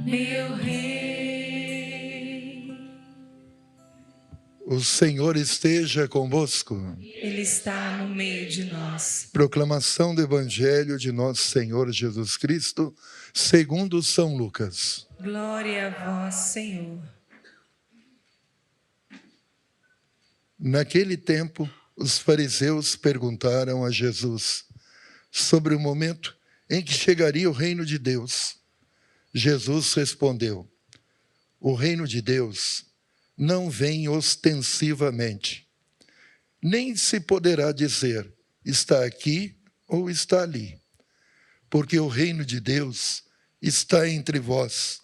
meu Rei. O Senhor esteja convosco. Ele está no meio de nós. Proclamação do Evangelho de nosso Senhor Jesus Cristo, segundo São Lucas. Glória a vós, Senhor. Naquele tempo, os fariseus perguntaram a Jesus sobre o momento em que chegaria o reino de Deus. Jesus respondeu: o reino de Deus não vem ostensivamente, nem se poderá dizer, está aqui ou está ali, porque o reino de Deus está entre vós.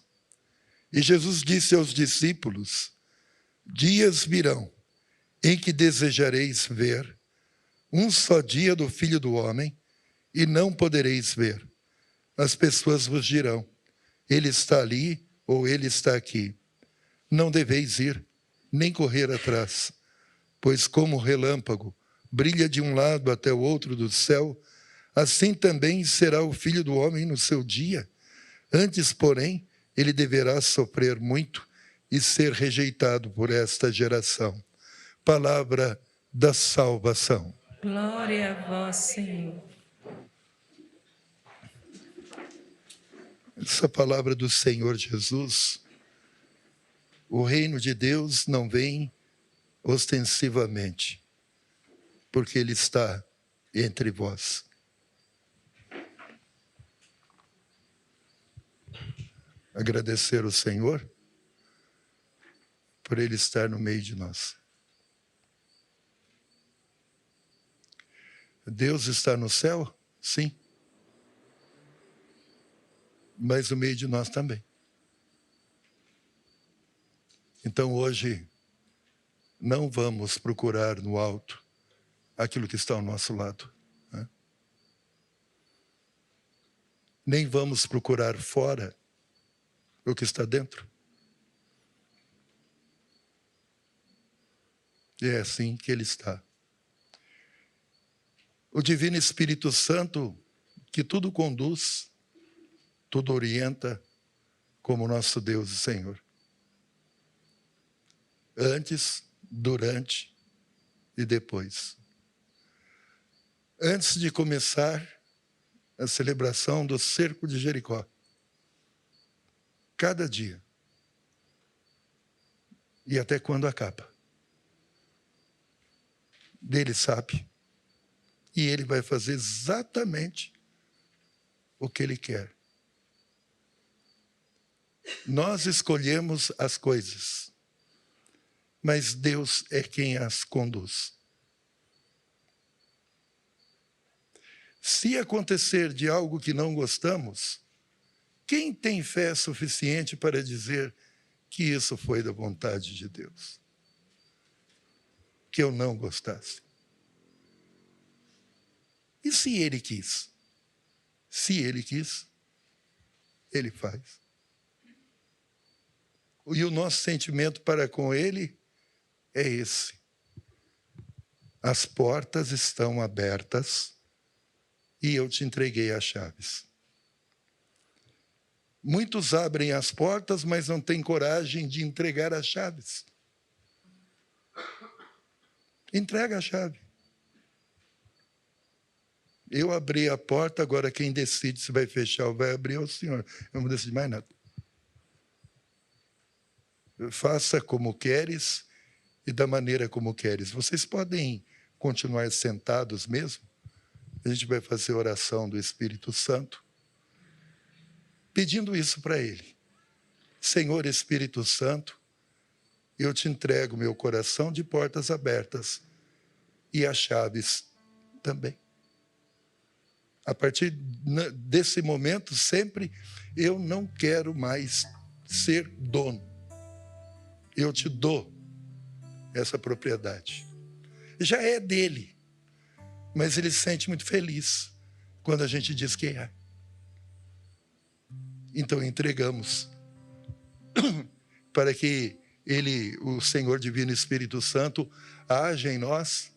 E Jesus disse aos discípulos: dias virão em que desejareis ver um só dia do Filho do Homem e não podereis ver. As pessoas vos dirão, ele está ali ou ele está aqui. Não deveis ir, nem correr atrás, pois como o relâmpago brilha de um lado até o outro do céu, assim também será o Filho do Homem no seu dia. Antes, porém, ele deverá sofrer muito e ser rejeitado por esta geração. Palavra da salvação. Glória a vós, Senhor. Essa palavra do Senhor Jesus, o reino de Deus não vem ostensivamente, porque ele está entre vós. Agradecer ao Senhor por ele estar no meio de nós. Deus está no céu? Sim. Mas no meio de nós também. Então hoje, não vamos procurar no alto aquilo que está ao nosso lado, né? Nem vamos procurar fora o que está dentro. E é assim que ele está. O Divino Espírito Santo, que tudo conduz, tudo orienta, como nosso Deus e Senhor. Antes, durante e depois. Antes de começar a celebração do Cerco de Jericó, cada dia, e até quando acaba, ele sabe, e ele vai fazer exatamente o que ele quer. Nós escolhemos as coisas, mas Deus é quem as conduz. Se acontecer de algo que não gostamos, quem tem fé suficiente para dizer que isso foi da vontade de Deus? Que eu não gostasse. E se ele quis? Se ele quis, ele faz. E o nosso sentimento para com ele é esse. As portas estão abertas e eu te entreguei as chaves. Muitos abrem as portas, mas não têm coragem de entregar as chaves. Entrega a chave. Eu abri a porta, agora quem decide se vai fechar ou vai abrir é o Senhor. Eu não decido mais nada. Faça como queres e da maneira como queres. Vocês podem continuar sentados mesmo? A gente vai fazer a oração do Espírito Santo, pedindo isso para ele. Senhor Espírito Santo, eu te entrego meu coração de portas abertas e as chaves também. A partir desse momento, sempre, eu não quero mais ser dono. Eu te dou essa propriedade. Já é dele, mas ele se sente muito feliz quando a gente diz que é. Então entregamos para que ele, o Senhor Divino Espírito Santo, haja em nós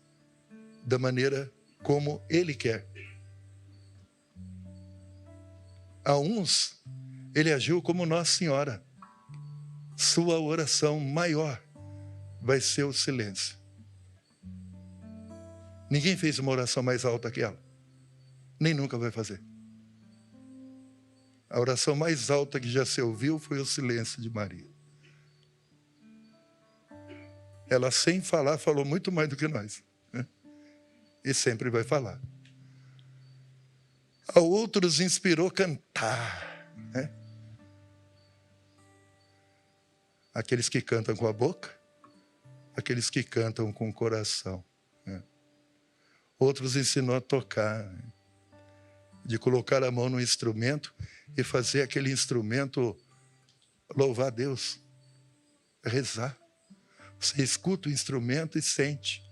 da maneira como ele quer. A uns Ele agiu como Nossa Senhora. Sua oração maior vai ser o silêncio. Ninguém fez uma oração mais alta que ela. Nem nunca vai fazer. A oração mais alta que já se ouviu foi o silêncio de Maria. Ela, sem falar, falou muito mais do que nós, né? E sempre vai falar. A outros inspirou cantar, né? Aqueles que cantam com a boca, aqueles que cantam com o coração, né? Outros ensinou a tocar, né? De colocar a mão no instrumento e fazer aquele instrumento louvar a Deus, rezar. Você escuta o instrumento e sente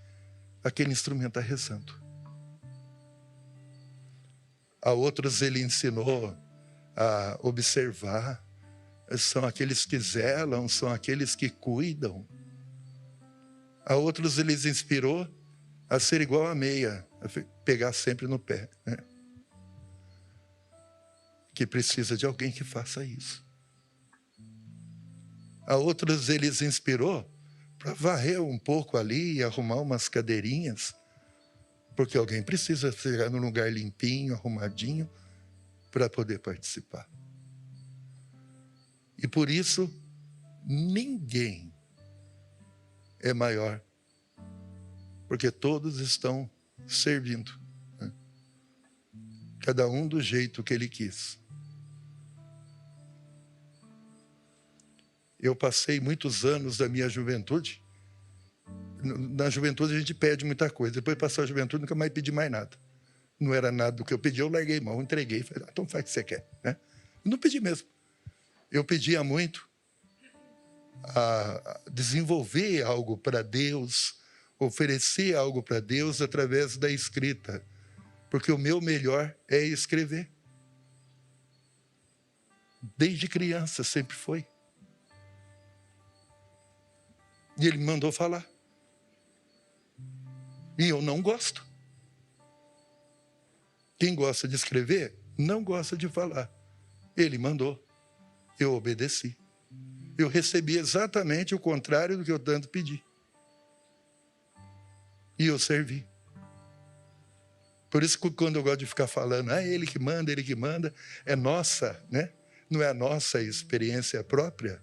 aquele instrumento está rezando. A outros ele ensinou a observar. São aqueles que zelam, são aqueles que cuidam. A outros ele inspirou a ser igual a meia, a pegar sempre no pé, né? Que precisa de alguém que faça isso. A outros ele inspirou para varrer um pouco ali e arrumar umas cadeirinhas, porque alguém precisa chegar num lugar limpinho, arrumadinho, para poder participar. E por isso, ninguém é maior, porque todos estão servindo, né? Cada um do jeito que ele quis. Eu passei muitos anos da minha juventude. Na juventude a gente pede muita coisa. Depois passou a juventude, nunca mais pedi mais nada. Não era nada do que eu pedi, eu larguei mão, entreguei. Falei, então faz o que você quer, né? Não pedi mesmo. Eu pedia muito a desenvolver algo para Deus, oferecer algo para Deus através da escrita. Porque o meu melhor é escrever. Desde criança sempre foi. E ele me mandou falar. E eu não gosto. Quem gosta de escrever, não gosta de falar. Ele mandou. Eu obedeci. Eu recebi exatamente o contrário do que eu tanto pedi. E eu servi. Por isso que quando eu gosto de ficar falando, ele que manda, é nossa, né? Não é a nossa experiência própria.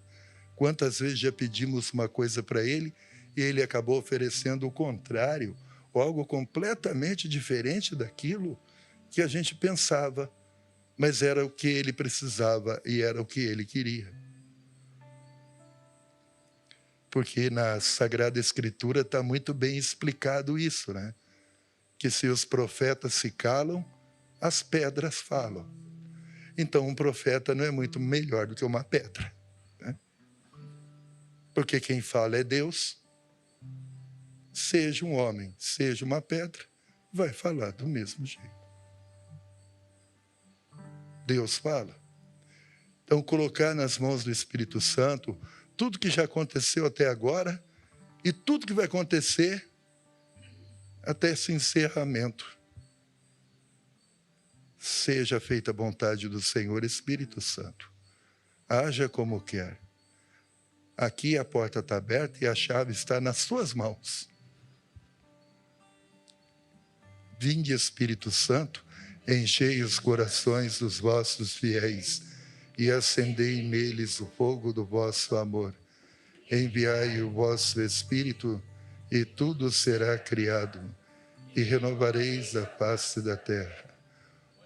Quantas vezes já pedimos uma coisa para ele e ele acabou oferecendo o contrário, ou algo completamente diferente daquilo que a gente pensava, mas era o que ele precisava e era o que ele queria. Porque na Sagrada Escritura está muito bem explicado isso, né? Que se os profetas se calam, as pedras falam. Então um profeta não é muito melhor do que uma pedra, né? Porque quem fala é Deus. Seja um homem, seja uma pedra, vai falar do mesmo jeito. Deus fala. Então, colocar nas mãos do Espírito Santo tudo que já aconteceu até agora e tudo que vai acontecer até esse encerramento. Seja feita a vontade do Senhor Espírito Santo. Haja como quer. Aqui a porta está aberta e a chave está nas suas mãos. Vinde, Espírito Santo, enchei os corações dos vossos fiéis e acendei neles o fogo do vosso amor. Enviai o vosso Espírito e tudo será criado e renovareis a face da terra.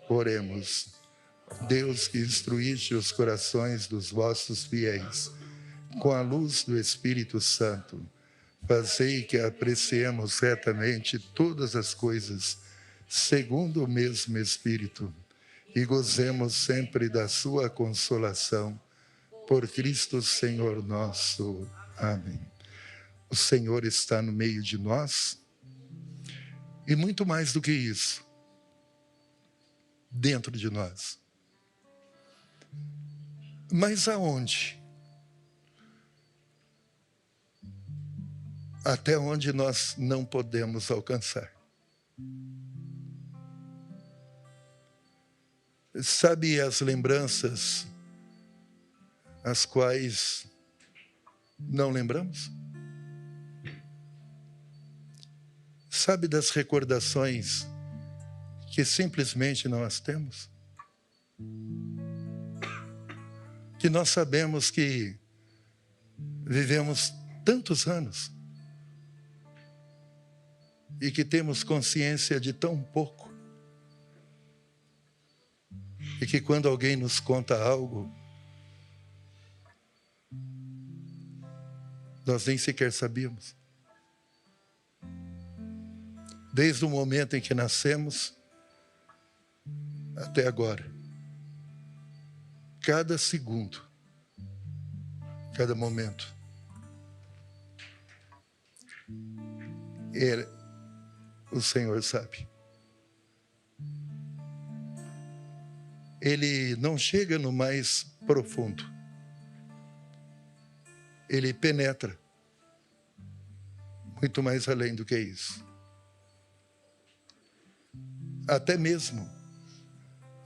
Oremos. Deus que instruíste os corações dos vossos fiéis com a luz do Espírito Santo, fazei que apreciemos retamente todas as coisas segundo o mesmo Espírito e gozemos sempre da sua consolação. Por Cristo Senhor nosso. Amém. O Senhor está no meio de nós e muito mais do que isso, dentro de nós. Mas aonde? Até onde nós não podemos alcançar. Sabe as lembranças as quais não lembramos? Sabe das recordações que simplesmente não as temos? Que nós sabemos que vivemos tantos anos e que temos consciência de tão pouco. E que quando alguém nos conta algo, nós nem sequer sabíamos. Desde o momento em que nascemos até agora. Cada segundo, cada momento. O Senhor sabe. Ele não chega no mais profundo. Ele penetra muito mais além do que isso. Até mesmo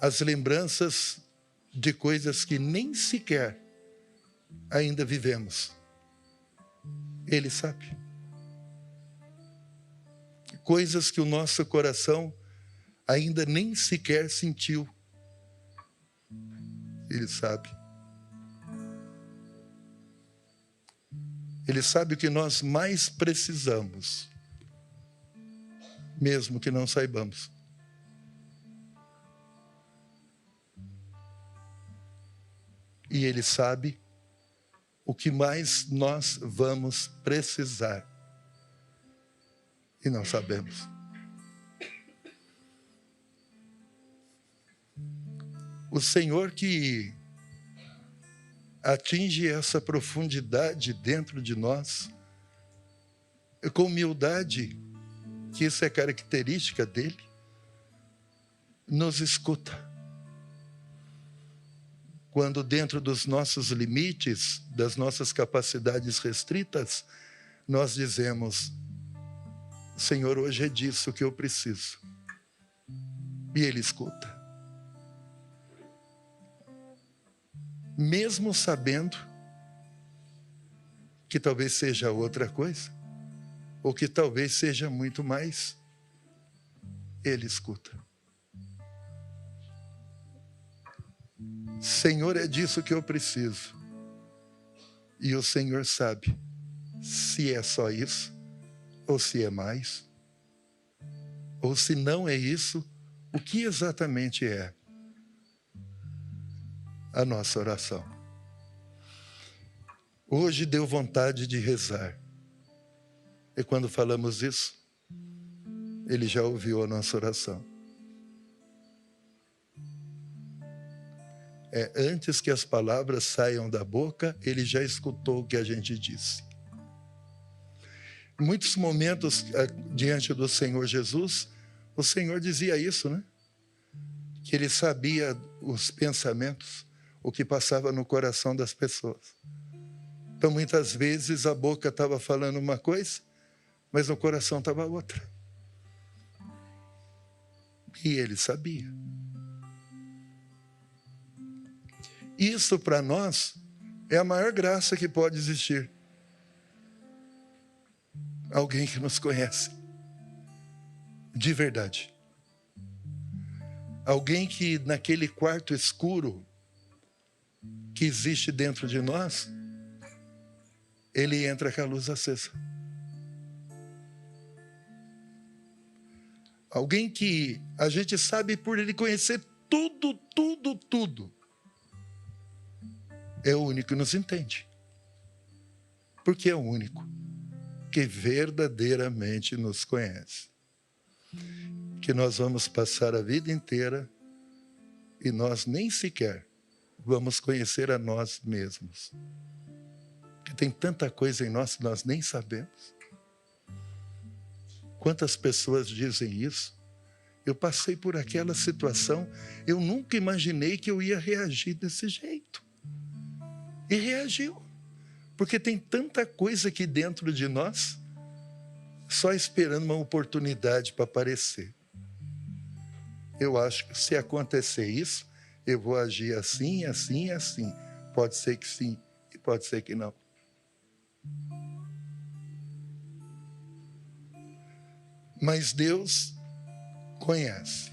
as lembranças de coisas que nem sequer ainda vivemos. Ele sabe. Coisas que o nosso coração ainda nem sequer sentiu. Ele sabe. Ele sabe o que nós mais precisamos, mesmo que não saibamos. E Ele sabe o que mais nós vamos precisar. E não sabemos. O Senhor que atinge essa profundidade dentro de nós, com humildade, que isso é característica dele, nos escuta. Quando dentro dos nossos limites, das nossas capacidades restritas, nós dizemos: Senhor, hoje é disso que eu preciso. E Ele escuta. Mesmo sabendo que talvez seja outra coisa, ou que talvez seja muito mais, Ele escuta. Senhor, é disso que eu preciso. E o Senhor sabe se é só isso, ou se é mais, ou se não é isso, o que exatamente é a nossa oração. Hoje deu vontade de rezar. E quando falamos isso, Ele já ouviu a nossa oração. Antes que as palavras saiam da boca, Ele já escutou o que a gente disse. Em muitos momentos, diante do Senhor Jesus, o Senhor dizia isso, né? Que Ele sabia os pensamentos, o que passava no coração das pessoas. Então, muitas vezes, a boca estava falando uma coisa, mas no coração estava outra. E Ele sabia. Isso, para nós, é a maior graça que pode existir. Alguém que nos conhece. De verdade. Alguém que, naquele quarto escuro que existe dentro de nós, Ele entra com a luz acesa. Alguém que a gente sabe por Ele conhecer tudo. É o único que nos entende. Porque é o único que verdadeiramente nos conhece. Que nós vamos passar a vida inteira e nós nem sequer vamos conhecer a nós mesmos. Porque tem tanta coisa em nós que nós nem sabemos. Quantas pessoas dizem isso? Eu passei por aquela situação, eu nunca imaginei que eu ia reagir desse jeito. E reagiu. Porque tem tanta coisa aqui dentro de nós, só esperando uma oportunidade para aparecer. Eu acho que se acontecer isso, eu vou agir assim. Pode ser que sim e pode ser que não. Mas Deus conhece.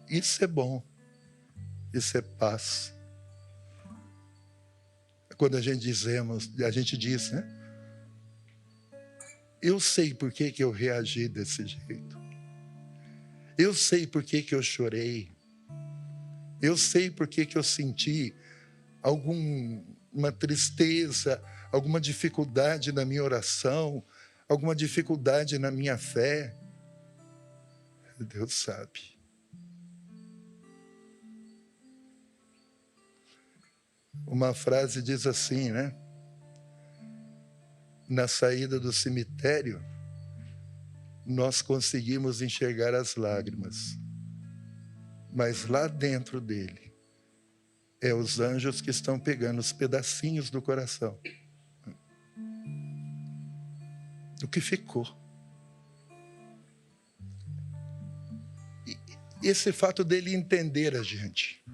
Isso é bom. Isso é paz. Quando a gente diz, né? Eu sei por que eu reagi desse jeito. Eu sei por que eu chorei. Eu sei por que eu senti alguma tristeza, alguma dificuldade na minha oração, alguma dificuldade na minha fé. Deus sabe. Uma frase diz assim, né? Na saída do cemitério, nós conseguimos enxergar as lágrimas. Mas lá dentro dele, é os anjos que estão pegando os pedacinhos do coração. O que ficou. E esse fato dele entender a gente.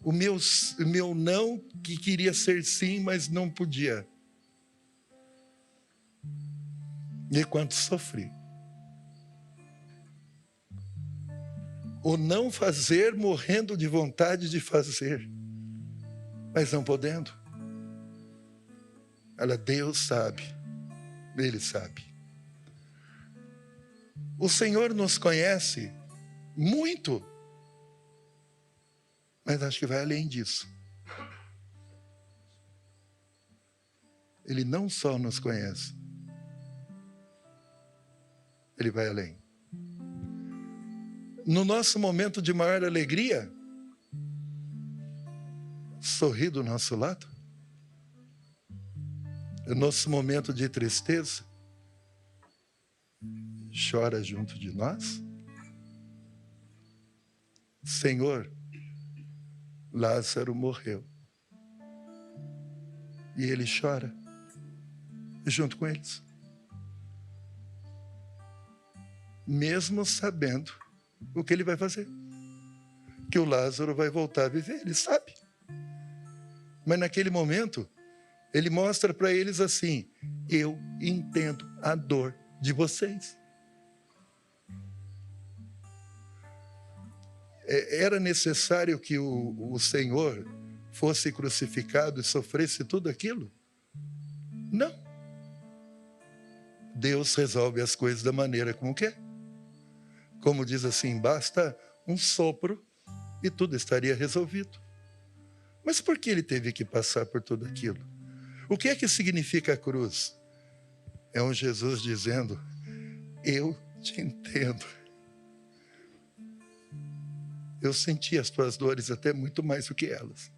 O meu não, que queria ser sim, mas não podia. E quanto sofri. O não fazer, morrendo de vontade de fazer, mas não podendo. Deus sabe, Ele sabe. O Senhor nos conhece muito, mas acho que vai além disso. Ele não só nos conhece, Ele vai além. No nosso momento de maior alegria, sorri do nosso lado. No nosso momento de tristeza, chora junto de nós. Senhor, Lázaro morreu. E ele chora junto com eles. Mesmo sabendo o que ele vai fazer. Que o Lázaro vai voltar a viver, ele sabe. Mas naquele momento, ele mostra para eles assim: eu entendo a dor de vocês. Era necessário que o Senhor fosse crucificado e sofresse tudo aquilo? Não. Deus resolve as coisas da maneira como quer. Como diz assim, basta um sopro e tudo estaria resolvido. Mas por que ele teve que passar por tudo aquilo? O que é que significa a cruz? É um Jesus dizendo: eu te entendo. Eu senti as tuas dores até muito mais do que elas.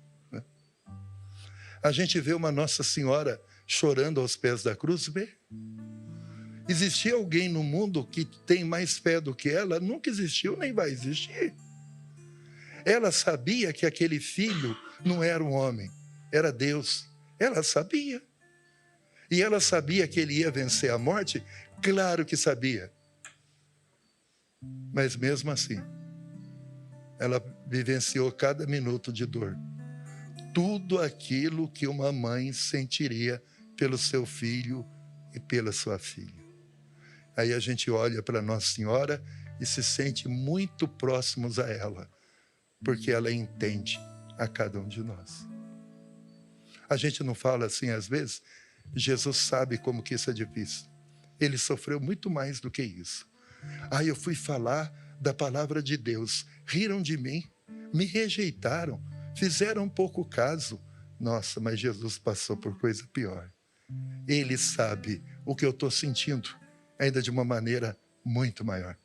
A gente vê uma Nossa Senhora chorando aos pés da cruz, vê? Existia alguém no mundo que tem mais fé do que ela? Nunca existiu, nem vai existir. Ela sabia que aquele filho não era um homem, era Deus. Ela sabia. E ela sabia que ele ia vencer a morte? Claro que sabia. Mas mesmo assim, ela vivenciou cada minuto de dor. Tudo aquilo que uma mãe sentiria pelo seu filho e pela sua filha. Aí a gente olha para Nossa Senhora e se sente muito próximos a ela, porque ela entende a cada um de nós. A gente não fala assim às vezes? Jesus sabe como que isso é difícil. Ele sofreu muito mais do que isso. Eu fui falar da palavra de Deus, riram de mim, me rejeitaram, fizeram pouco caso. Nossa, mas Jesus passou por coisa pior. Ele sabe o que eu estou sentindo, ainda de uma maneira muito maior.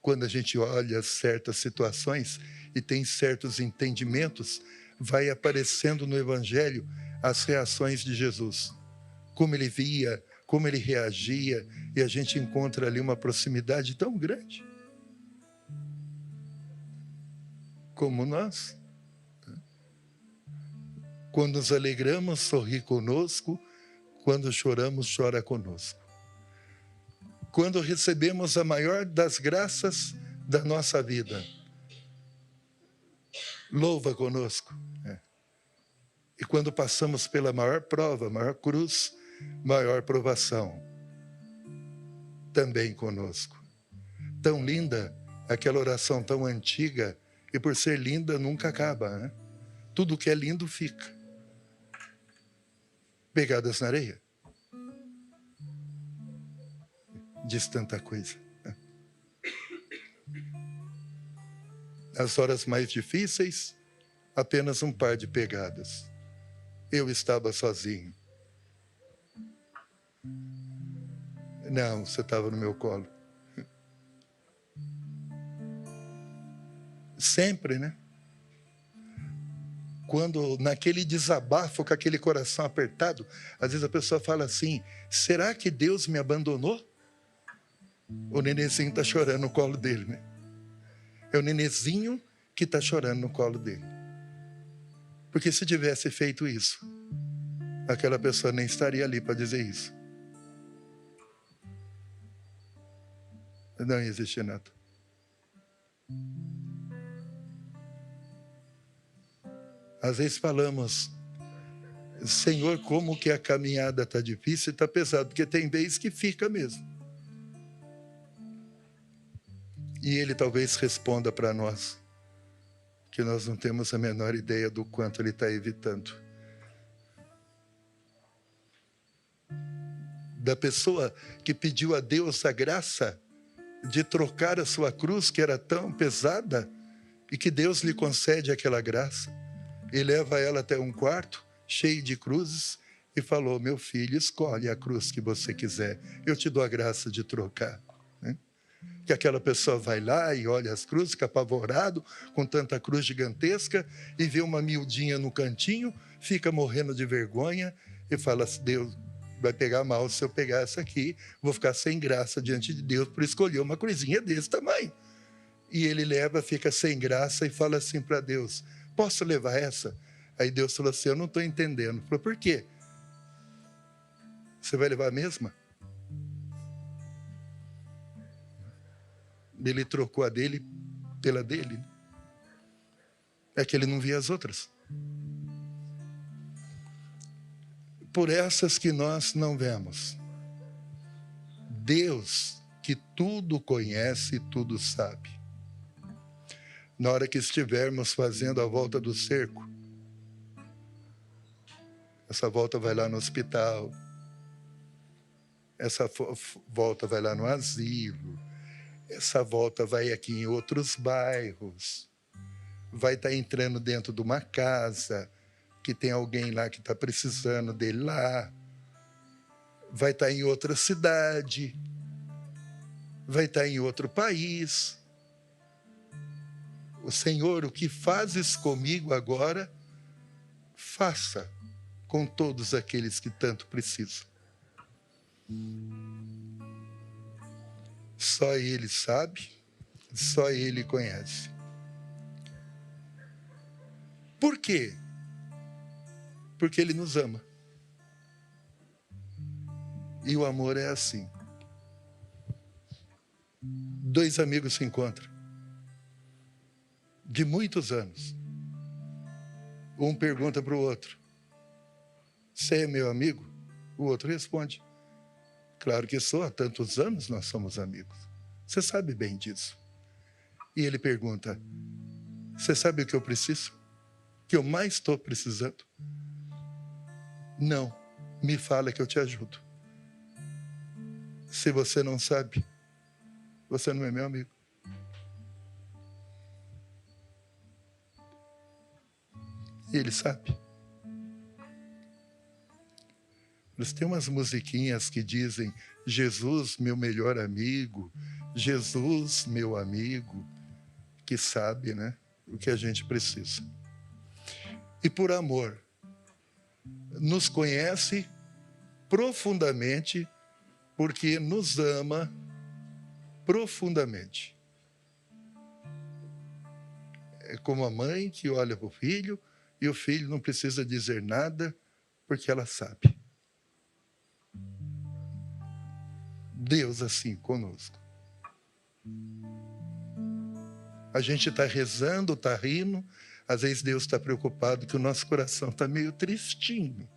Quando a gente olha certas situações e tem certos entendimentos, vai aparecendo no Evangelho as reações de Jesus. Como ele via, como ele reagia, e a gente encontra ali uma proximidade tão grande. Como nós. Quando nos alegramos, sorri conosco. Quando choramos, chora conosco. Quando recebemos a maior das graças da nossa vida, louva conosco. E quando passamos pela maior prova, maior cruz, maior provação, também conosco. Tão linda, aquela oração tão antiga, e por ser linda nunca acaba, né? Tudo que é lindo fica. Pegadas na areia. Diz tanta coisa. Nas horas mais difíceis, apenas um par de pegadas. Eu estava sozinho. Não, você estava no meu colo. Sempre, né? Quando naquele desabafo, com aquele coração apertado, às vezes a pessoa fala assim, será que Deus me abandonou? O nenenzinho está chorando no colo dele, né? É o nenenzinho que está chorando no colo dele. Porque se tivesse feito isso, aquela pessoa nem estaria ali para dizer isso. Não existe nada. Às vezes falamos, Senhor, como que a caminhada está difícil e está pesado, porque tem vez que fica mesmo. E Ele talvez responda para nós, que nós não temos a menor ideia do quanto Ele está evitando. Da pessoa que pediu a Deus a graça de trocar a sua cruz, que era tão pesada, e que Deus lhe concede aquela graça, e leva ela até um quarto, cheio de cruzes, e falou, meu filho, escolhe a cruz que você quiser, eu te dou a graça de trocar. Que aquela pessoa vai lá e olha as cruzes, fica apavorado com tanta cruz gigantesca, e vê uma miudinha no cantinho, fica morrendo de vergonha, e fala, Deus vai pegar mal se eu pegar essa aqui, vou ficar sem graça diante de Deus por escolher uma cruzinha desse tamanho. E ele leva, fica sem graça e fala assim para Deus, posso levar essa? Aí Deus falou assim, eu não estou entendendo. Falou, por quê? Você vai levar a mesma? Ele trocou a dele pela dele. É que ele não via as outras. Por essas que nós não vemos. Deus, que tudo conhece e tudo sabe. Na hora que estivermos fazendo a volta do cerco, essa volta vai lá no hospital, essa volta vai lá no asilo, essa volta vai aqui em outros bairros, vai estar entrando dentro de uma casa, que tem alguém lá que está precisando dele lá, vai estar em outra cidade, vai estar em outro país. O Senhor, o que fazes comigo agora, faça com todos aqueles que tanto precisam. Só Ele sabe, só Ele conhece. Por quê? Porque Ele nos ama. E o amor é assim. Dois amigos se encontram, de muitos anos. Um pergunta para o outro, você é meu amigo? O outro responde, claro que sou, há tantos anos nós somos amigos. Você sabe bem disso. E ele pergunta, você sabe o que eu preciso? O que eu mais estou precisando? Não, me fala que eu te ajudo. Se você não sabe, você não é meu amigo. E ele sabe. Eles têm umas musiquinhas que dizem, Jesus, meu melhor amigo, Jesus, meu amigo, que sabe, né, o que a gente precisa. E por amor, nos conhece profundamente, porque nos ama profundamente. É como a mãe que olha para o filho, e o filho não precisa dizer nada, porque ela sabe. Deus assim conosco. A gente está rezando, está rindo, Às vezes Deus está preocupado que o nosso coração está meio tristinho,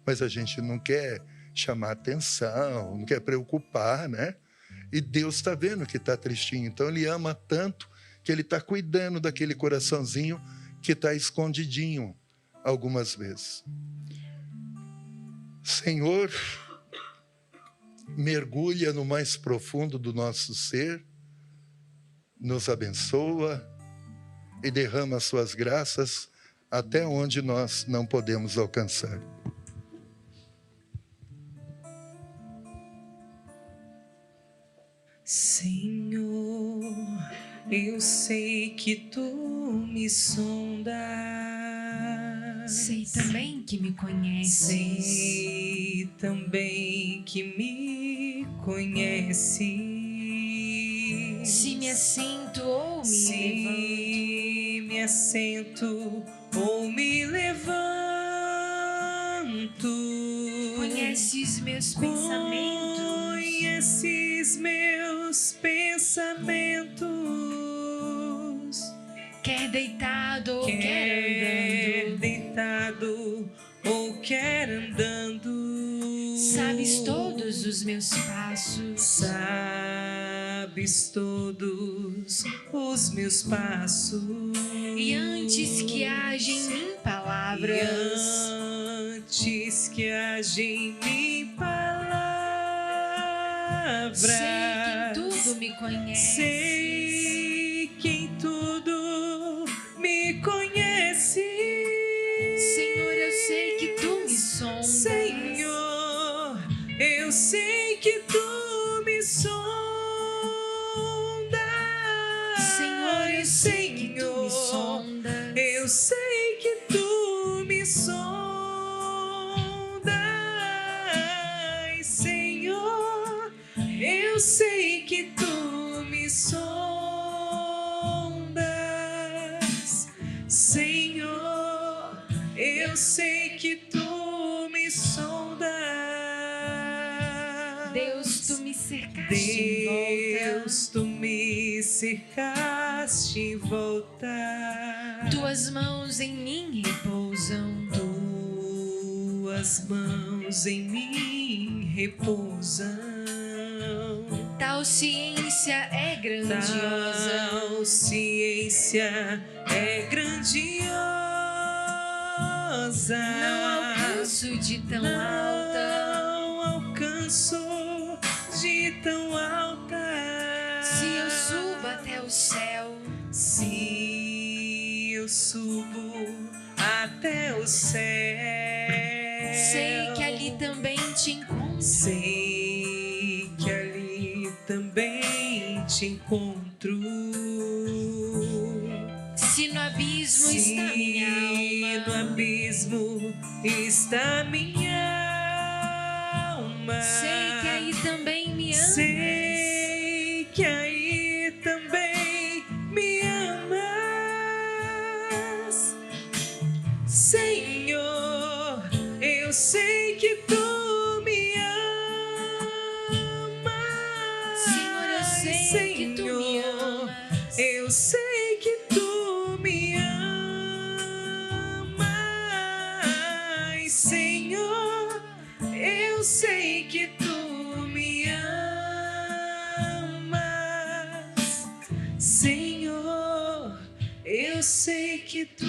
mas a gente não quer chamar atenção, não quer preocupar, né? E Deus está vendo que está tristinho, então Ele ama tanto que Ele está cuidando daquele coraçãozinho que está escondidinho algumas vezes. Senhor, mergulha no mais profundo do nosso ser, nos abençoa e derrama as suas graças até onde nós não podemos alcançar. Senhor, eu sei que tu me sondas. Sei também que me conheces. Sei também que me conheces. Se me assento ou me Se me assento ou me levanto, conheces meus pensamentos. Conheces meus pensamentos. Quer deitado ou quer Quer andando, deitado ou quer andando. sabes todos os meus passos. Sabes todos os meus passos. E antes que haja em mim palavras, Antes que haja em mim palavras, sei que em tudo me conheces. sei que em tudo me conheces. Senhor, eu sei que tu me sondas. Senhor, eu sei que tu me sondas. Senhor, eu sei que tu me sondas. Eu sei que tu me sondas. Senhor, eu sei que tu me sondas. Senhor, eu sei que tu me sondas. Deus, tu me cercaste em volta. Deus, tu me cercaste em volta. Tuas mãos em mim repousam. Tuas mãos em mim repousam. Tal ciência é grandiosa. Tal ciência é grandiosa. Não alcanço de tão alta. Não alcanço de tão alta. Se eu subo até o céu, Se eu subo até o céu, sei que ali também te encontro. sei que ali também te encontro. Se no abismo está minha Se no alma, abismo está minha alma, sei que aí também me amas. sei que aí também me amas. Senhor, eu sei que tu me amas. Senhor, eu sei que tu me amas. Eu sei que tu me amas. Senhor, eu sei que tu me amas. Senhor, eu sei que tu